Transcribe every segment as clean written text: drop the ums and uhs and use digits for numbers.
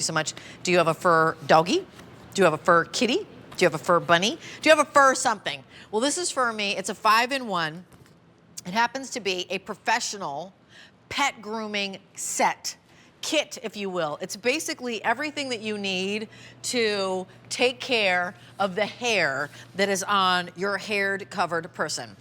so much. Do you have a fur doggy? Do you have a fur kitty? Do you have a fur bunny? Do you have a fur something? Well, this is furMe. It's a 5-in-1. It happens to be a professional pet grooming set. Kit, if you will. It's basically everything that you need to take care of the hair that is on your haired covered person,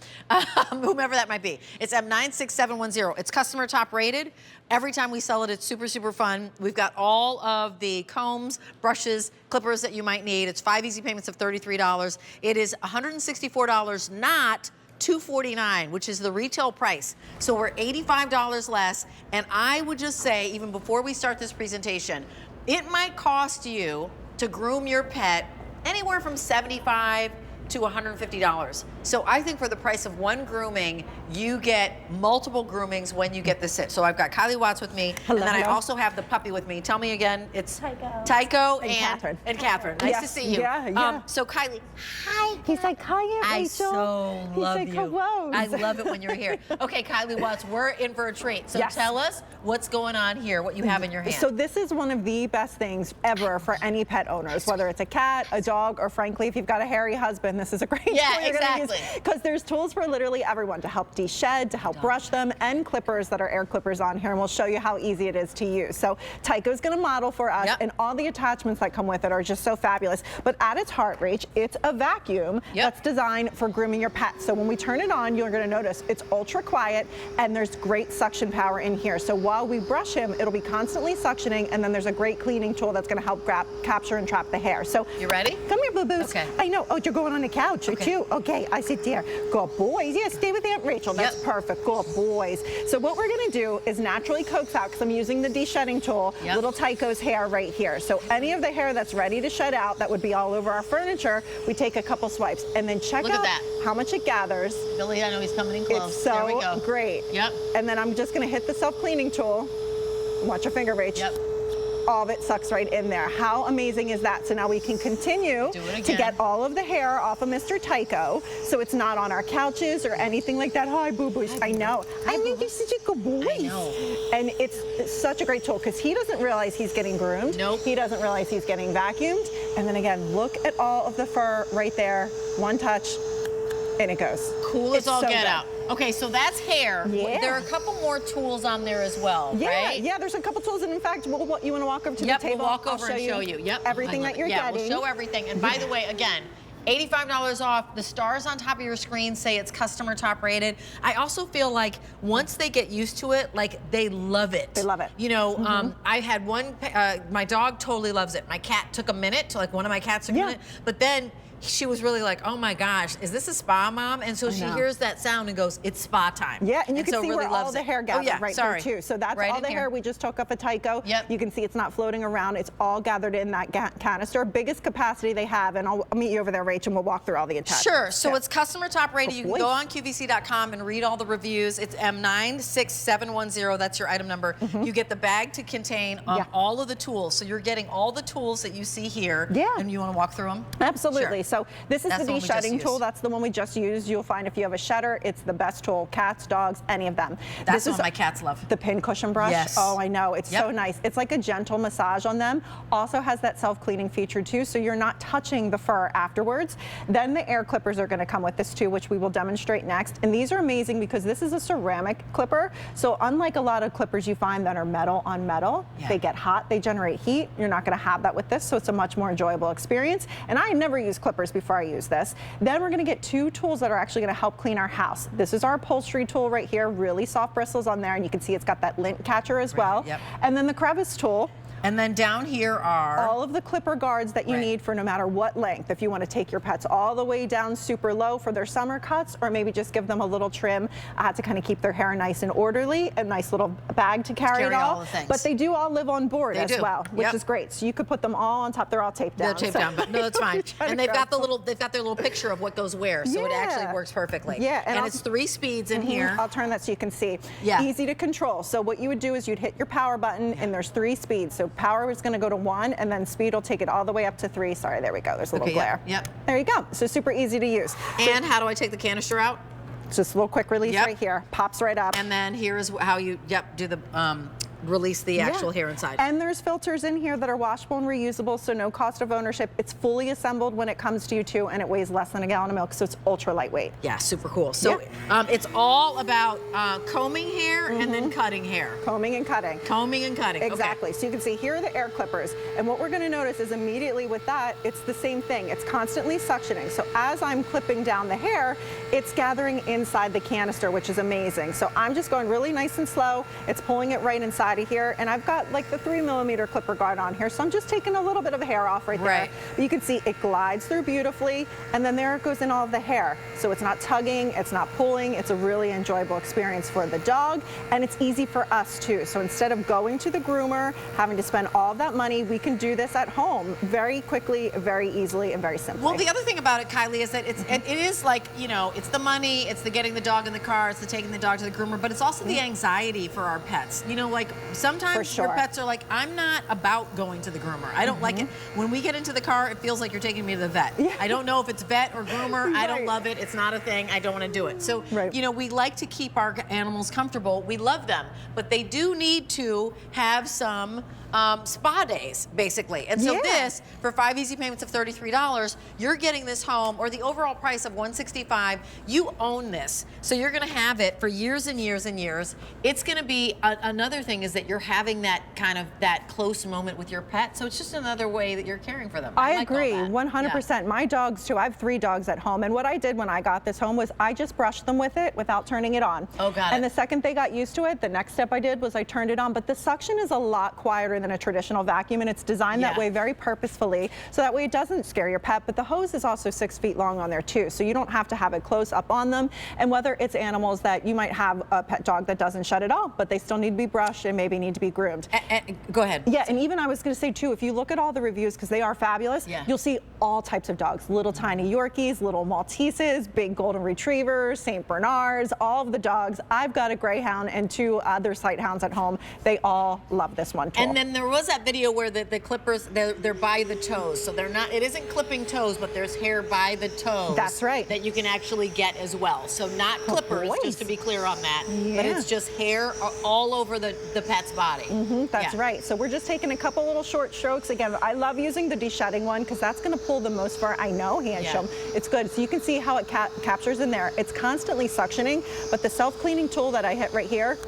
whomever that might be. It's M96710. It's customer top rated. Every time we sell it, it's super, super fun. We've got all of the combs, brushes, clippers that you might need. It's 5 easy payments of $33. It is $164, not $249, which is the retail price. So we're $85 less. And I would just say, even before we start this presentation, it might cost you to groom your pet anywhere from $75 to $150. So I think for the price of one grooming, you get multiple groomings when you get this set. So I've got Kylie Watts with me, hello, and then hello. I also have the puppy with me. Tell me again, it's Tycho and Catherine. And Catherine. Nice to see you. Yeah. So Kylie, hi. He's like, hi, Aunt I Rachel. so love He's you. like, hello. I love it when you're here. Okay, Kylie Watts, we're in for a treat. So Yes. tell us what's going on here, what you have in your hand. So this is one of the best things ever for any pet owners, whether it's a cat, a dog, or frankly, if you've got a hairy husband, this is a great tool you're gonna use. Because there's tools for literally everyone to help de-shed, to help brush them, and clippers that are air clippers on here, and we'll show you how easy it is to use. So Tycho's gonna model for us, and all the attachments that come with it are just so fabulous. But at its heart, Rach, it's a vacuum that's designed for grooming your pet. So when we turn it on, you're gonna notice it's ultra quiet, and there's great suction power in here. So while we brush him, it'll be constantly suctioning, and then there's a great cleaning tool that's gonna help capture and trap the hair. So you ready? Come here, boo-boos. Okay. I know. Oh, you're going on the couch. You're cute. Okay, I sit there. Good boys. Yeah, stay with Aunt Rachel. That's perfect. Good boys. So what we're gonna do is naturally coax out, because I'm using the de-shedding tool, little Tycho's hair right here. So any of the hair that's ready to shed out, that would be all over our furniture, we take a couple swipes, and then check out how much it gathers. Billy, I know he's coming in close. It's so there we go. great. Yep. And then I'm just gonna hit the self-cleaning tool. Watch your finger, Rach. Yep. All of it sucks right in there. How amazing is that? So now we can continue to get all of the hair off of Mr. Tycho, so it's not on our couches or anything like that. Hi, boo-boos. I know. I mean, you're such a good boy. I know. And it's such a great tool, because he doesn't realize he's getting groomed. Nope. He doesn't realize he's getting vacuumed. And then again, look at all of the fur right there. One touch, and it goes. Cool as all so get good. out. Okay, so that's hair. Yeah. There are a couple more tools on there as well, right? Yeah, there's a couple tools, and in fact, you want to walk over to the table? We'll walk over and show you. Everything that you're getting. We'll show everything. And by the way, again, $85 off. The stars on top of your screen say it's customer top rated. I also feel like once they get used to it, like they love it. They love it. You know, I had one, my dog totally loves it. My cat took a minute, like one of my cats took a minute, but then she was really like, oh my gosh, is this a spa, Mom? And so she hears that sound and goes, it's spa time. Yeah, and you can see where all the hair gathered right there too. So that's all the hair we just took off of Tycho. You can see it's not floating around. It's all gathered in that canister. Biggest capacity they have, and I'll meet you over there, Rach, and we'll walk through all the attachments. Sure, so it's customer top rated. You can go on QVC.com and read all the reviews. It's M96710, that's your item number. You get the bag to contain all of the tools. So you're getting all the tools that you see here. And you want to walk through them? Absolutely. So this is the de-shedding tool. That's the one we just used. You'll find if you have a shedder, it's the best tool. Cats, dogs, any of them. That's the one my cats love. The pin cushion brush. Yes. Oh, I know. It's so nice. It's like a gentle massage on them. Also has that self-cleaning feature too, so you're not touching the fur afterwards. Then the air clippers are going to come with this too, which we will demonstrate next. And these are amazing because this is a ceramic clipper. So unlike a lot of clippers you find that are metal on metal, they get hot, they generate heat. You're not going to have that with this, so it's a much more enjoyable experience. And I never used clippers before I use this. Then we're going to get two tools that are actually going to help clean our house. This is our upholstery tool right here, really soft bristles on there, and you can see it's got that lint catcher as well. And then the crevice tool. And then down here are all of the clipper guards that you need for no matter what length. If you want to take your pets all the way down super low for their summer cuts, or maybe just give them a little trim to kind of keep their hair nice and orderly, a nice little bag to carry it all. But they do all live on board as well, which is great. So you could put them all on top. They're all taped down. They're taped down, but no, that's fine. And they've got their little picture of what goes where, so it actually works perfectly. And it's 3 speeds in here. I'll turn that so you can see. Easy to control. So what you would do is you'd hit your power button, and there's 3 speeds. So power is going to go to 1, and then speed will take it all the way up to 3. Sorry, there we go. There's a little glare. There you go. So super easy to use. And how do I take the canister out? Just a little quick release right here. Pops right up. And then here's how you do release the actual hair inside. And there's filters in here that are washable and reusable, so no cost of ownership. It's fully assembled when it comes to you too, and it weighs less than a gallon of milk, so it's ultra lightweight. Yeah, super cool. So it's all about combing hair and then cutting hair. Combing and cutting. Combing and cutting. Exactly. Okay. So you can see here are the air clippers, and what we're going to notice is immediately with that, it's the same thing. It's constantly suctioning. So as I'm clipping down the hair, it's gathering inside the canister, which is amazing. So I'm just going really nice and slow. It's pulling it right inside of here, and I've got like the 3mm clipper guard on here, so I'm just taking a little bit of hair off right there. But you can see it glides through beautifully, and then there it goes in all of the hair. So it's not tugging, it's not pulling. It's a really enjoyable experience for the dog, and it's easy for us too. So instead of going to the groomer, having to spend all of that money, we can do this at home very quickly, very easily, and very simply. Well, the other thing about it, Kylie, is that it is like, you know, it's the money, it's the getting the dog in the car, it's the taking the dog to the groomer, but it's also the anxiety for our pets. You know, like sometimes your pets are like, I'm not about going to the groomer. I don't like it. When we get into the car, it feels like you're taking me to the vet. I don't know if it's vet or groomer. I don't love it. It's not a thing. I don't want to do it. So, you know, we like to keep our animals comfortable. We love them, but they do need to have some spa days, basically. And so this, for 5 easy payments of $33, you're getting this home, or the overall price of $165. You own this. So you're going to have it for years and years and years. It's going to be another thing is that you're having that kind of that close moment with your pet. So it's just another way that you're caring for them. I agree, 100%. My dogs too. I have 3 dogs at home, and what I did when I got this home was I just brushed them with it without turning it on. Oh, got it. And the second they got used to it, the next step I did was I turned it on. But the suction is a lot quieter than a traditional vacuum, and it's designed that way very purposefully, so that way it doesn't scare your pet. But the hose is also 6 feet long on there too, so you don't have to have it close up on them. And whether it's animals that you might have a pet dog that doesn't shut it off, but they still need to be brushed and maybe need to be groomed. Go ahead. Yeah, and even I was going to say too, if you look at all the reviews, because they are fabulous, you'll see all types of dogs, little tiny Yorkies, little Malteses, big golden retrievers, St. Bernards, all of the dogs. I've got a Greyhound and 2 other sight hounds at home. They all love this one tool. And then there was that video where the clippers, they're by the toes. So they're not, it isn't clipping toes, but there's hair by the toes. That's right. That you can actually get as well. So not clippers, just to be clear on that, but it's just hair all over the pet's body. That's right. So we're just taking a couple little short strokes. Again, I love using the de-shedding one because that's going to pull the most fur. I know, hand show. It's good. So you can see how it captures in there. It's constantly suctioning, but the self-cleaning tool that I hit right here,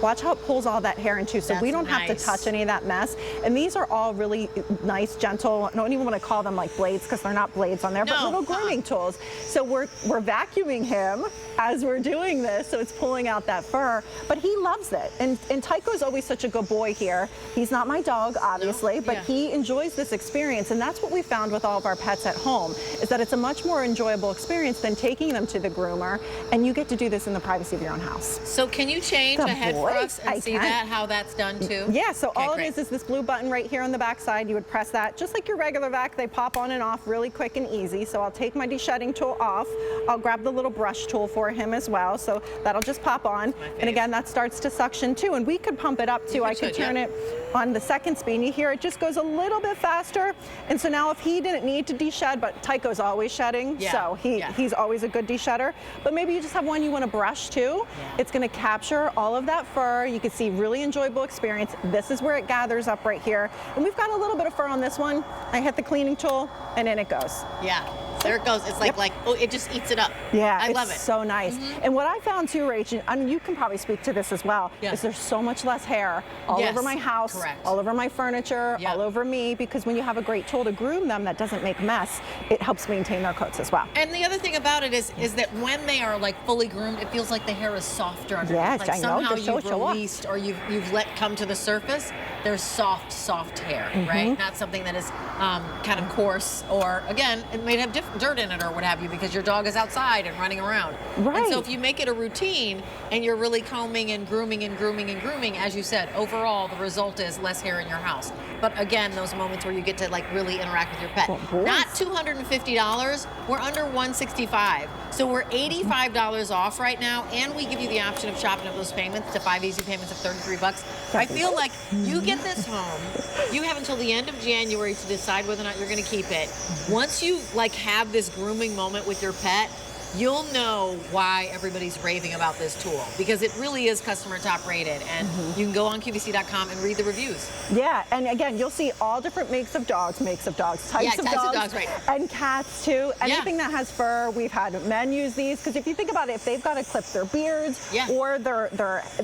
watch how it pulls all that hair in too, so we don't have to touch any of that mess. And these are all really nice, gentle, I don't even want to call them like blades because they're not blades on there, but little grooming tools. So we're vacuuming him as we're doing this, so it's pulling out that fur, but he loves it. And Tycho's always such a good boy here. He's not my dog, obviously, but he enjoys this experience, and that's what we found with all of our pets at home, is that it's a much more enjoyable experience than taking them to the groomer, and you get to do this in the privacy of your own house. So can you change a head for us and see that, how that's done too? Yeah, so all it is this blue button right here on the back side. You would press that, just like your regular vac. They pop on and off really quick and easy. So I'll take my de-shedding tool off. I'll grab the little brush tool for him as well. So that'll just pop on. And again, that starts to suction too. And we could pump it up too. I could turn it on the second speed. And you hear it just goes a little bit faster. And so now if he didn't need to de-shed, but Tycho's always shedding, so he's always a good de-shedder. But maybe you just have one you want to brush too. It's going to capture all of that fur. You can see really enjoyable experience. This is where it gathers up right here. And we've got a little bit of fur on this one. I hit the cleaning tool and in it goes. Yeah. There it goes. It's like oh, it just eats it up. Yeah, I love it. So nice. And what I found too, Rach, I mean, you can probably speak to this as well, is there's so much less hair all over my house, all over my furniture, all over me, because when you have a great tool to groom them that doesn't make mess, it helps maintain their coats as well. And the other thing about it is that when they are like fully groomed, it feels like the hair is softer underneath. Yes, like I know. Somehow you've released or you've let come to the surface. There's soft hair, right? Not something that is kind of coarse, or again, it may have dirt in it or what have you, because your dog is outside and running around. And so if you make it a routine and you're really combing and grooming and grooming and grooming, as you said, overall the result is less hair in your house. But again, those moments where you get to like really interact with your pet. Not $250, we're under $165. So we're $85 off right now, and we give you the option of chopping up those payments to 5 easy payments of $33. I feel like you get this home, you have until the end of January to decide whether or not you're going to keep it. Once you like have this grooming moment with your pet, you'll know why everybody's raving about this tool, because it really is customer top rated, and you can go on QVC.com and read the reviews. Yeah, and again, you'll see all different makes of dogs, types of dogs, right. And cats too. Anything that has fur, we've had men use these, because if you think about it, if they've got to clip their beards or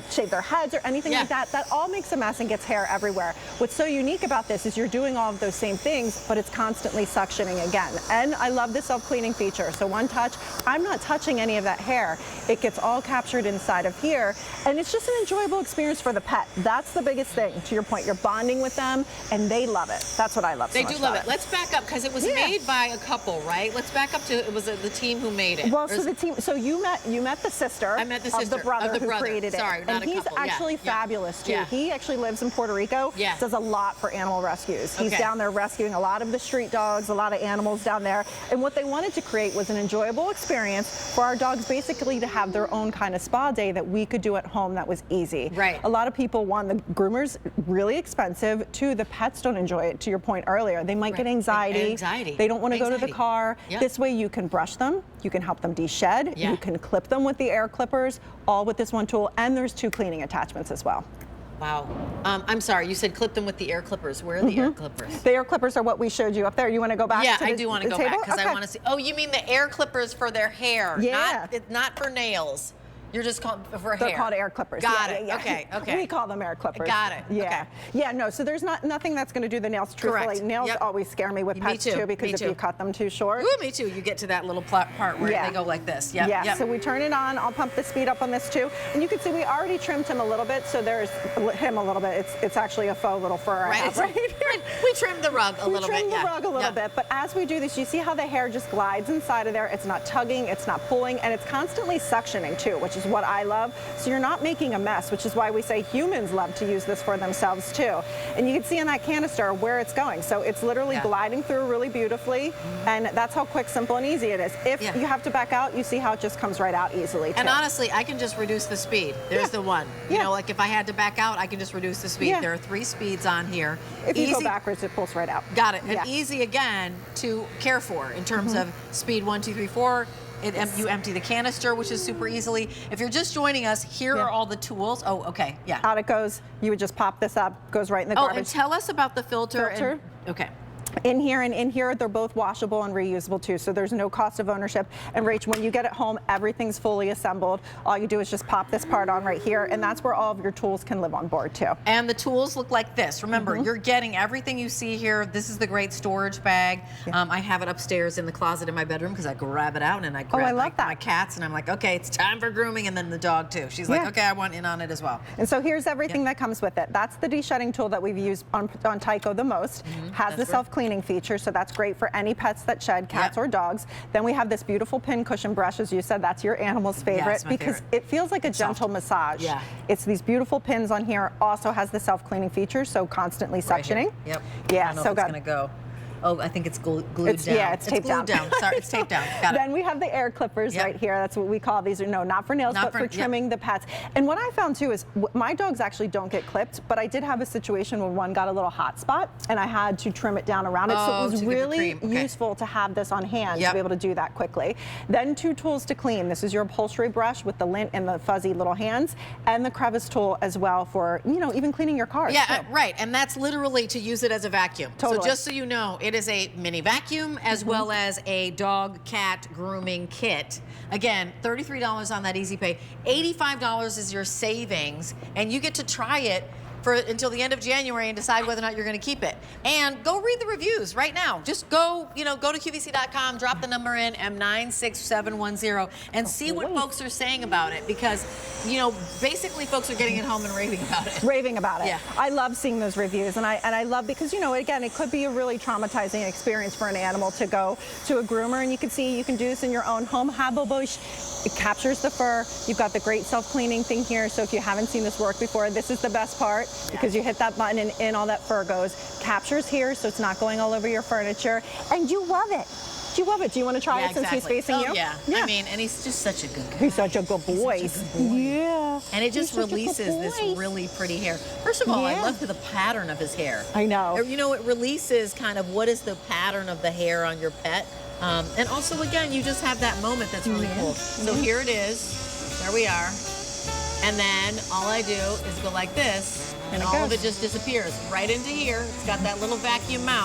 shave their heads or anything like that, that all makes a mess and gets hair everywhere. What's so unique about this is you're doing all of those same things, but it's constantly suctioning again. And I love the self-cleaning feature. So one touch, I'm not touching any of that hair. It gets all captured inside of here, and it's just an enjoyable experience for the pet. That's the biggest thing. To your point, you're bonding with them, and they love it. That's what I love so much. They do love it. Let's back up, because it was made by a couple, right? Let's back up to, it was the team who made it. Well, so the team, so you met the sister. I met the sister of the brother who created it. Sorry, not and he's actually fabulous too. He actually lives in Puerto Rico. Does a lot for animal rescues. He's down there rescuing a lot of the street dogs, a lot of animals down there. And what they wanted to create was an enjoyable experience for our dogs, basically to have their own kind of spa day that we could do at home that was easy. Right. A lot of people, one, the groomer's really expensive. Two, the pets don't enjoy it. To your point earlier, they might get anxiety. They don't want to go to the car. This way you can brush them, you can help them de-shed, you can clip them with the air clippers, all with this one tool, and there's 2 cleaning attachments as well. Wow. I'm sorry, you said clip them with the air clippers. Where are the air clippers? The air clippers are what we showed you up there. You want to go back to I do want to go back, because I want to see. Oh, you mean the air clippers for their hair? Yeah. Not for nails. You're just called for hair. They're called air clippers. Got it. Okay. We call them air clippers. Got it. Yeah. Yeah, no, so there's nothing that's going to do the nails. Truthfully, Correct. nails always scare me with pets too, because if you cut them too short. Ooh, me too. You get to that little part where they go like this. So we turn it on. I'll pump the speed up on this too. And you can see we already trimmed him a little bit, so there's him a little bit. It's actually a faux little fur I have right here. We trimmed the rug a little bit. We trimmed the rug a little bit, but as we do this, you see how the hair just glides inside of there. It's not tugging, it's not pulling, and it's constantly suctioning too, which is what I love. So you're not making a mess, which is why we say humans love to use this for themselves too. And you can see in that canister where it's going. So it's literally gliding through really beautifully, and that's how quick, simple, and easy it is. If you have to back out, you see how it just comes right out easily too. And honestly, I can just reduce the speed. There's the one. You know, like if I had to back out, I can just reduce the speed. There are 3 speeds on here. If you go backwards, it pulls right out. Got it. And easy again to care for in terms of speed 1, 2, 3, 4. You empty the canister, which is super easily. If you're just joining us, here are all the tools. Oh, okay, Out it goes. You would just pop this up, goes right in the garbage. Oh, and tell us about the filter. Okay. In here and in here, they're both washable and reusable too, so there's no cost of ownership. And Rach, when you get it home, everything's fully assembled. All you do is just pop this part on right here, and that's where all of your tools can live on board too. And the tools look like this. Remember, you're getting everything you see here. This is the great storage bag. I have it upstairs in the closet in my bedroom because I grab it out and I grab my cats, and I'm like, okay, it's time for grooming, and then the dog too. She's like, okay, I want in on it as well. And so here's everything that comes with it. That's the de-shedding tool that we've used on Tycho the most. Has the self-cleaning feature, so that's great for any pets that shed, cats or dogs. Then we have this beautiful pin cushion brush, as you said, that's your animal's favorite, because it feels like a gentle massage. It's these beautiful pins on here. Also has the self-cleaning feature, so constantly suctioning. Yeah, I don't know if it's gonna go. Oh, I think it's glued down. Yeah, it's taped down. Sorry, it's taped down. Got it. Then we have the air clippers right here. That's what we call these. No, not for nails, but for trimming the pets. And what I found too is my dogs actually don't get clipped, but I did have a situation where one got a little hot spot and I had to trim it down around it. So it was really useful to have this on hand to be able to do that quickly. Then 2 tools to clean. This is your upholstery brush with the lint and the fuzzy little hands, and the crevice tool as well for, even cleaning your cars. Right. And that's literally to use it as a vacuum. So just so you know, it is a mini vacuum as well as a dog cat grooming kit. Again, $33 on that Easy Pay. $85 is your savings, and you get to try it until the end of January and decide whether or not you're going to keep it. And go read the reviews right now. Just go to QVC.com, drop the number in, M96710, and see what folks are saying about it, because, basically folks are getting it home and raving about it. Raving about it. I love seeing those reviews, and I love, because, again, it could be a really traumatizing experience for an animal to go to a groomer, and you can do this in your own home. It captures the fur. You've got the great self-cleaning thing here, so if you haven't seen this work before, this is the best part, because you hit that button and in all that fur goes. Captures here, so it's not going all over your furniture, and you love it. You love it. Do you want to try it since he's facing you? Yeah. I mean, and he's just such a good guy. He's such a good boy. Yeah. And it just releases this really pretty hair. First of all, I love the pattern of his hair. I know. You know, it releases kind of what is the pattern of the hair on your pet. And also, again, you just have that moment that's really cool. So here it is. There we are. And then all I do is go like this, and all of it just disappears right into here. It's got that little vacuum mouth.